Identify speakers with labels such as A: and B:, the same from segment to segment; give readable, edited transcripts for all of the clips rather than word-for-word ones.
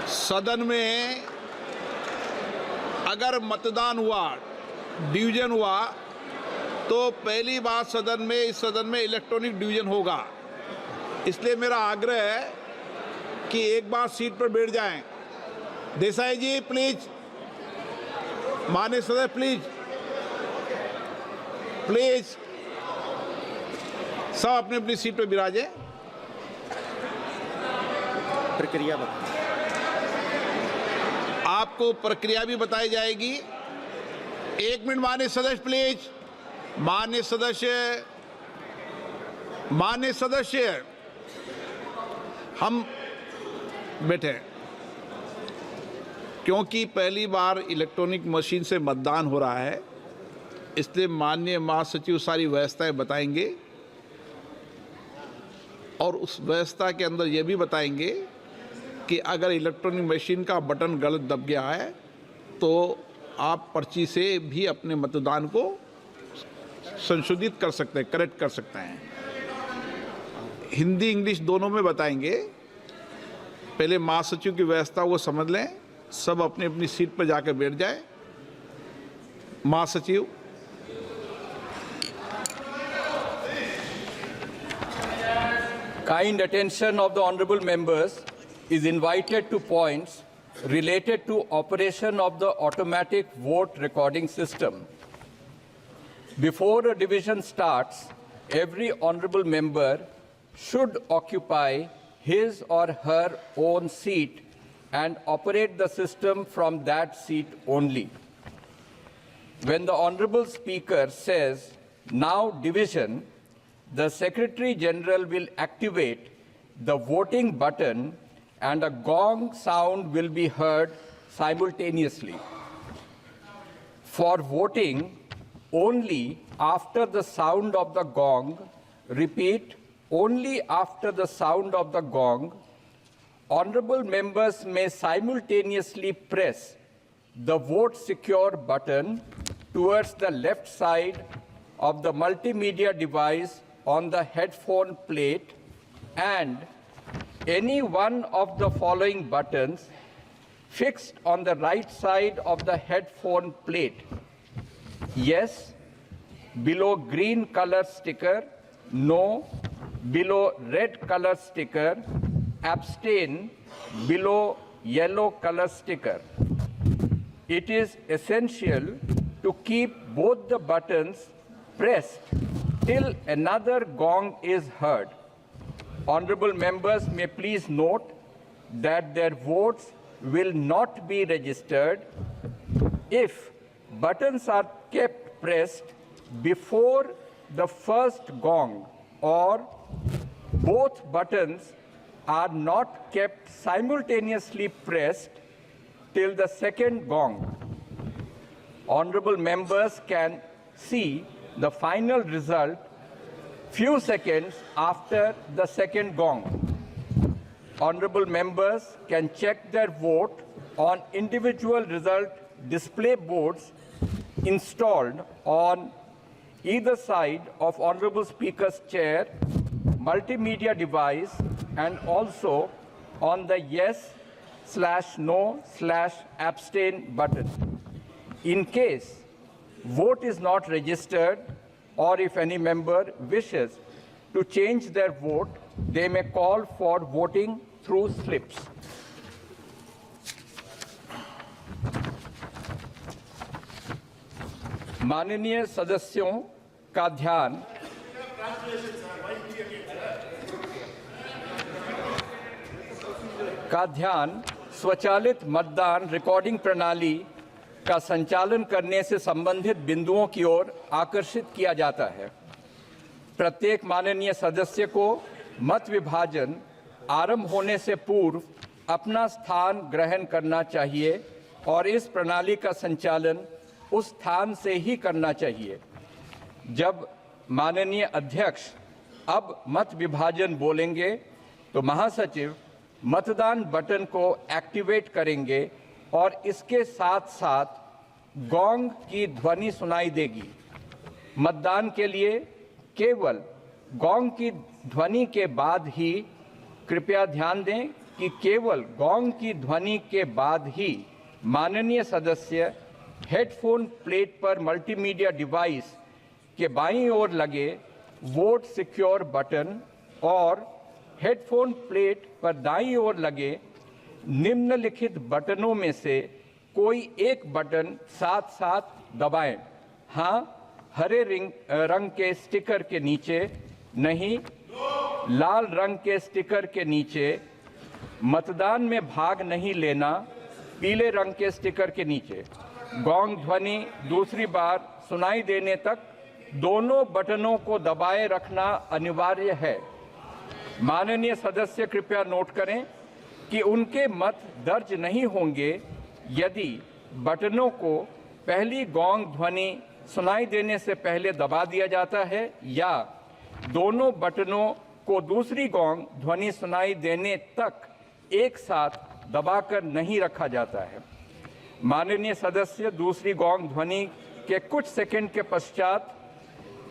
A: सदन में अगर मतदान हुआ, डिवीजन हुआ, तो पहली बात इस सदन में इलेक्ट्रॉनिक डिवीजन होगा। इसलिए मेरा आग्रह है कि एक बार सीट पर बैठ जाएं। देसाई जी प्लीज, माननीय सदस्य प्लीज, सब अपनी अपनी सीट पर विराजें।
B: प्रक्रिया बताएं।
A: आपको प्रक्रिया भी बताई जाएगी। एक मिनट माननीय सदस्य प्लीज, माननीय सदस्य हम बैठे, क्योंकि पहली बार इलेक्ट्रॉनिक मशीन से मतदान हो रहा है, इसलिए माननीय महासचिव सारी व्यवस्थाएं बताएंगे और उस व्यवस्था के अंदर ये भी बताएंगे कि अगर इलेक्ट्रॉनिक मशीन का बटन गलत दब गया है तो आप पर्ची से भी अपने मतदान को संशोधित कर सकते हैं, करेक्ट कर सकते हैं। हिंदी इंग्लिश दोनों में बताएंगे। पहले महासचिव की व्यवस्था को समझ लें, सब अपनी अपनी सीट पर जाकर बैठ जाए। महासचिव।
C: Kind attention of the honorable members is invited to points related to operation of the automatic vote recording system. Before a division starts, every honorable member should occupy his or her own seat and operate the system from that seat only. When the honorable speaker says, "Now division," the Secretary General will activate the voting button and a gong sound will be heard simultaneously. For voting, only after the sound of the gong, repeat, only after the sound of the gong, honorable members may simultaneously press the vote secure button towards the left side of the multimedia device on the headphone plate and any one of the following buttons fixed on the right side of the headphone plate. Yes, below green color sticker. No, below red color sticker. Abstain, below yellow color sticker. It is essential to keep both the buttons pressed till another gong is heard. Honorable members may please note that their votes will not be registered if buttons are kept pressed before the first gong or both buttons are not kept simultaneously pressed till the second gong. Honorable members can see the final result few seconds after the second gong. Honorable members can check their vote on individual result display boards installed on either side of Honorable Speaker's chair, multimedia device, and also on the yes/no/abstain button. In case vote is not registered, or if any member wishes to change their vote, they may call for voting through slips. माननीय सदस्यों का ध्यान स्वचालित मतदान recording प्रणाली का संचालन करने से संबंधित बिंदुओं की ओर आकर्षित किया जाता है। प्रत्येक माननीय सदस्य को मत विभाजन आरंभ होने से पूर्व अपना स्थान ग्रहण करना चाहिए और इस प्रणाली का संचालन उस स्थान से ही करना चाहिए। जब माननीय अध्यक्ष अब मत विभाजन बोलेंगे तो महासचिव मतदान बटन को एक्टिवेट करेंगे और इसके साथ साथ गोंग की ध्वनि सुनाई देगी। मतदान के लिए केवल गोंग की ध्वनि के बाद ही, कृपया ध्यान दें कि केवल गोंग की ध्वनि के बाद ही माननीय सदस्य हेडफोन प्लेट पर मल्टीमीडिया डिवाइस के बाईं ओर लगे वोट सिक्योर बटन और हेडफोन प्लेट पर दाईं ओर लगे निम्नलिखित बटनों में से कोई एक बटन साथ साथ दबाएं। हाँ, हरे रंग के स्टिकर के नीचे, नहीं लाल रंग के स्टिकर के नीचे, मतदान में भाग नहीं लेना, पीले रंग के स्टिकर के नीचे। गोंग ध्वनि दूसरी बार सुनाई देने तक दोनों बटनों को दबाए रखना अनिवार्य है। माननीय सदस्य कृपया नोट करें कि उनके मत दर्ज नहीं होंगे यदि बटनों को पहली गोंग ध्वनि सुनाई देने से पहले दबा दिया जाता है या दोनों बटनों को दूसरी गोंग ध्वनि सुनाई देने तक एक साथ दबाकर नहीं रखा जाता है। माननीय सदस्य दूसरी गोंग ध्वनि के कुछ सेकंड के पश्चात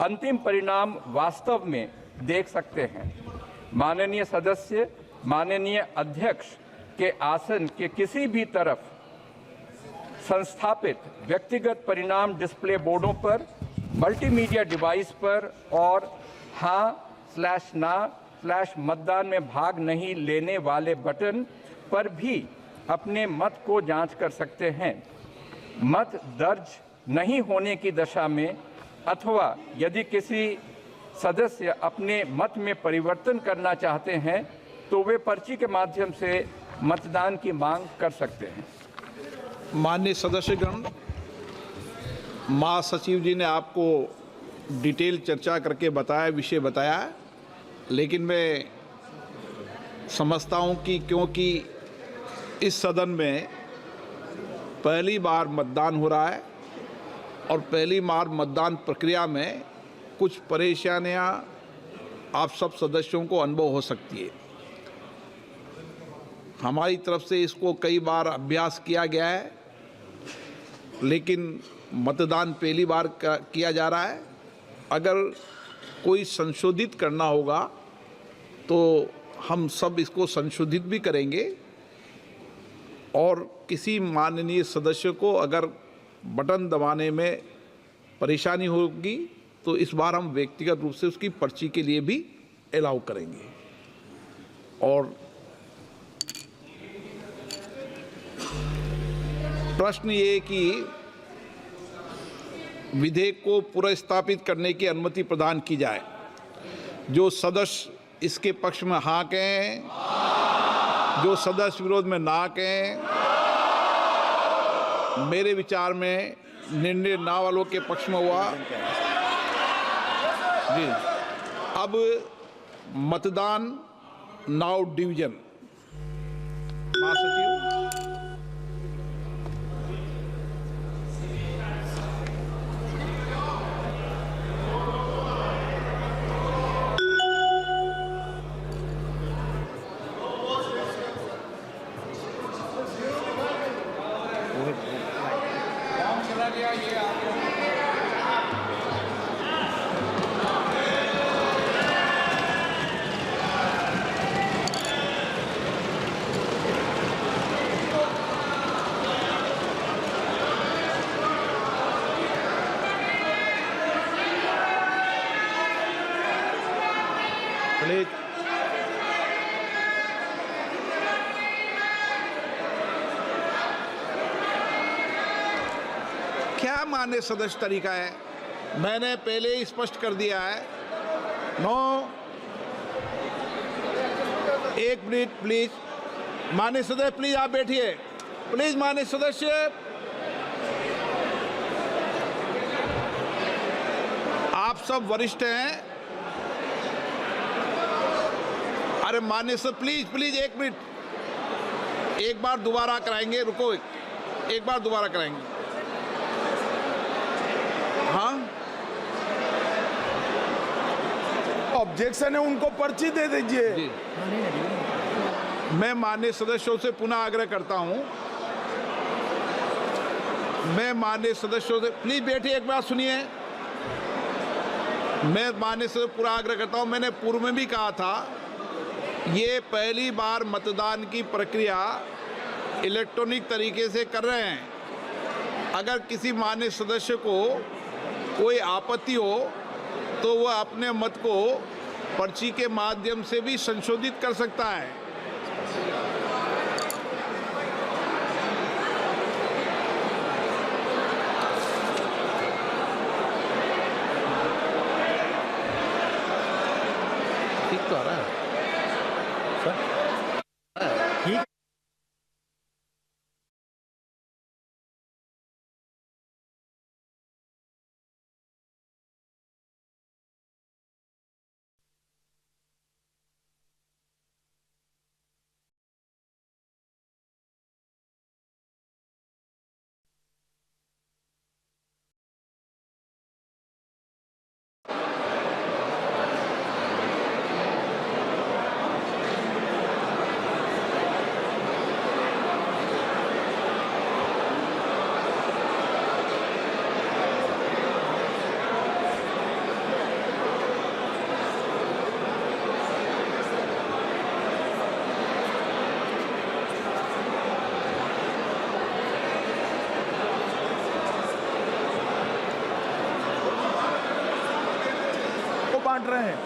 C: अंतिम परिणाम वास्तव में देख सकते हैं। माननीय सदस्य माननीय अध्यक्ष के आसन के किसी भी तरफ संस्थापित व्यक्तिगत परिणाम डिस्प्ले बोर्डों पर, मल्टीमीडिया डिवाइस पर और हाँ/ना/मतदान में भाग नहीं लेने वाले बटन पर भी अपने मत को जांच कर सकते हैं। मत दर्ज नहीं होने की दशा में अथवा यदि किसी सदस्य अपने मत में परिवर्तन करना चाहते हैं तो वे पर्ची के माध्यम से मतदान की मांग कर सकते हैं।
A: माननीय सदस्यगण, महासचिव जी ने आपको डिटेल चर्चा करके बताया, विषय बताया, लेकिन मैं समझता हूं कि क्योंकि इस सदन में पहली बार मतदान हो रहा है और पहली बार मतदान प्रक्रिया में कुछ परेशानियां आप सब सदस्यों को अनुभव हो सकती है। हमारी तरफ से इसको कई बार अभ्यास किया गया है, लेकिन मतदान पहली बार किया जा रहा है। अगर कोई संशोधित करना होगा तो हम सब इसको संशोधित भी करेंगे और किसी माननीय सदस्य को अगर बटन दबाने में परेशानी होगी तो इस बार हम व्यक्तिगत रूप से उसकी पर्ची के लिए भी अलाउ करेंगे। और प्रश्न ये कि विधेयक को पुनर्स्थापित करने की अनुमति प्रदान की जाए। जो सदस्य इसके पक्ष में हाँ कहें, जो सदस्य विरोध में ना कहें। मेरे विचार में निर्णय ना वालों के पक्ष में हुआ। जी, अब मतदान नाउ डिवीजन। महासचिव, प्लीज क्या मान्य सदस्य तरीका है? मैंने पहले ही स्पष्ट कर दिया है। नो, एक मिनट प्लीज। मान्य सदस्य प्लीज आप बैठिए। प्लीज मान्य सदस्य, आप सब वरिष्ठ हैं। अरे मान्य सर प्लीज प्लीज एक मिनट, एक बार दोबारा कराएंगे। रुको, एक बार दोबारा कराएंगे। हाँ,
D: ऑब्जेक्शन है, उनको पर्ची दे दीजिए।
A: मैं माननीय सदस्यों से पुनः आग्रह करता हूं, मैं माननीय सदस्यों से, प्लीज बैठिए, एक बात सुनिए। मैं माननीय सदस्य पूरा आग्रह करता हूं, मैंने पूर्व में भी कहा था ये पहली बार मतदान की प्रक्रिया इलेक्ट्रॉनिक तरीके से कर रहे हैं। अगर किसी मान्य सदस्य को कोई आपत्ति हो तो वह अपने मत को पर्ची के माध्यम से भी संशोधित कर सकता है। ठीक तो आ रहा है।
B: ठीक
D: को बांट रहे हैं।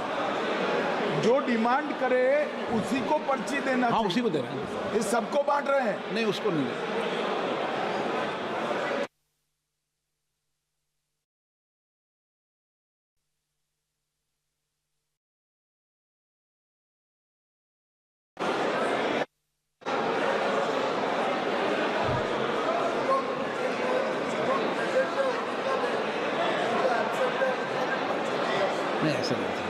D: जो डिमांड करे उसी को पर्ची देना
A: हाँ,
D: चाहिए।
A: उसी को दे रहे हैं।
D: ये सबको बांट रहे हैं।
A: नहीं, उसको नहीं दे रहे। नहीं, ऐसा नहीं था।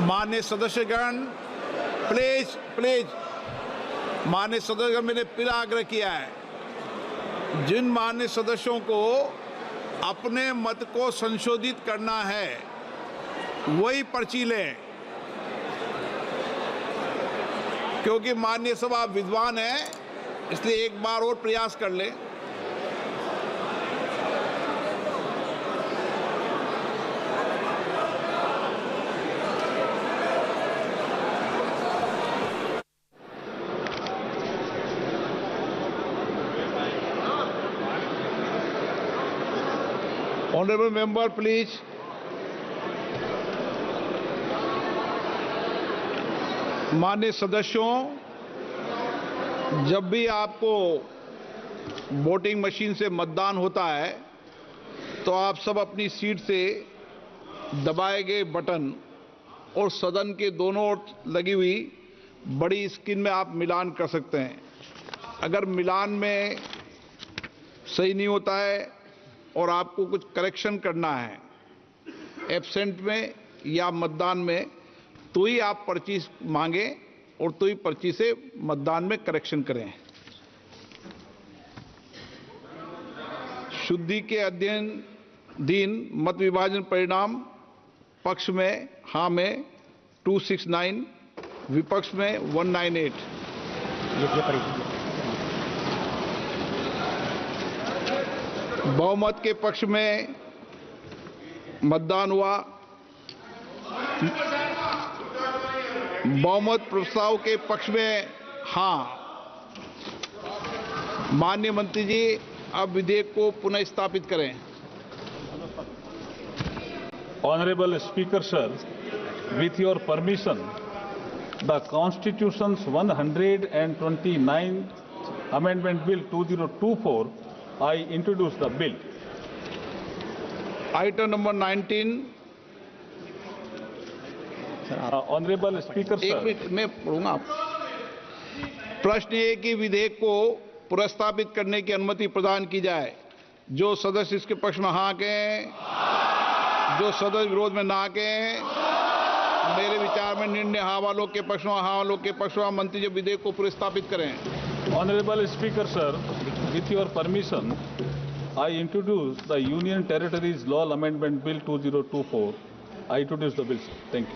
A: मान्य सदस्यगण, प्लीज प्लीज, मान्य सदस्यगण, मैंने फिर आग्रह किया है, जिन मान्य सदस्यों को अपने मत को संशोधित करना है वही पर्ची लें, क्योंकि माननीय सभा विद्वान है, इसलिए एक बार और प्रयास कर लें। Honourable member please. माननीय सदस्यों, जब भी आपको वोटिंग मशीन से मतदान होता है तो आप सब अपनी सीट से दबाए गए बटन और सदन के दोनों ओर लगी हुई बड़ी स्क्रीन में आप मिलान कर सकते हैं। अगर मिलान में सही नहीं होता है और आपको कुछ करेक्शन करना है एब्सेंट में या मतदान में, तो ही आप पर्ची मांगें और तो ही पर्ची से मतदान में करेक्शन करें। शुद्धि के अध्ययन मत विभाजन परिणाम पक्ष में हाँ में 269, विपक्ष में 198।
B: ये पड़ी
A: बहुमत के पक्ष में मतदान हुआ। बहुमत प्रस्ताव के पक्ष में हाँ। माननीय मंत्री जी, अब विधेयक को पुनः स्थापित करें।
E: Honorable Speaker, sir, with your permission, the Constitution's 129th Amendment Bill 2024, I introduce the bill.
A: Item number 19।
E: Honorable Speaker,
A: एक
E: sir,
A: मिनट मैं पढ़ूंगा। प्रश्न ये कि विधेयक को पुनर्स्थापित करने की अनुमति प्रदान की जाए। जो सदस्य इसके पक्ष में हाँ कहें, जो सदस्य विरोध में ना कहें। मेरे विचार में निर्णय हाँ वालों के पक्ष में, हाँ वालों के पक्ष में। मंत्री जी विधेयक को पुनर्स्थापित करें।
E: Honorable Speaker, sir, with your permission, I introduce the Union Territories Law Amendment Bill 2024. I introduce the bill, sir. Thank you.